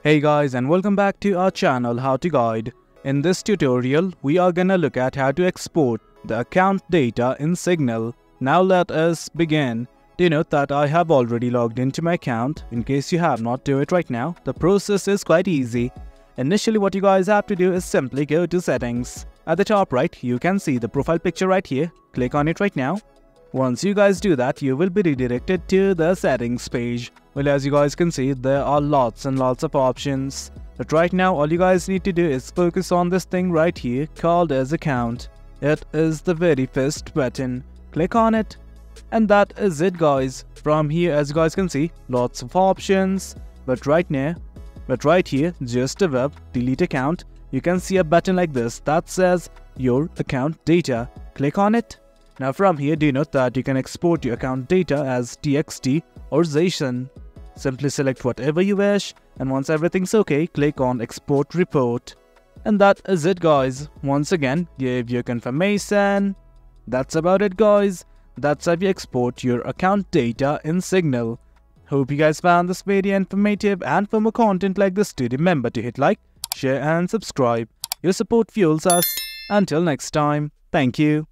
Hey guys, and welcome back to our channel How to Guide. In this tutorial, we are gonna look at how to export the account data in Signal. Now let us begin. Do note that I have already logged into my account. In case you have not, do it right now. The process is quite easy. Initially, what you guys have to do is simply go to settings. At the top right, you can see the profile picture right here. Click on it right now. Once you guys do that, you will be redirected to the settings page. Well, as you guys can see, there are lots and lots of options. But right now, all you guys need to do is focus on this thing right here called as account. It is the very first button. Click on it. And that is it, guys. From here, as you guys can see, lots of options. But right here, just above delete account, you can see a button like this that says your account data. Click on it. Now from here, do note that you can export your account data as TXT or JSON. Simply select whatever you wish, and once everything's okay, click on Export Report. And that is it, guys. Once again, give your confirmation. That's about it, guys. That's how you export your account data in Signal. Hope you guys found this video informative, and for more content like this, do remember to hit like, share and subscribe. Your support fuels us. Until next time, thank you.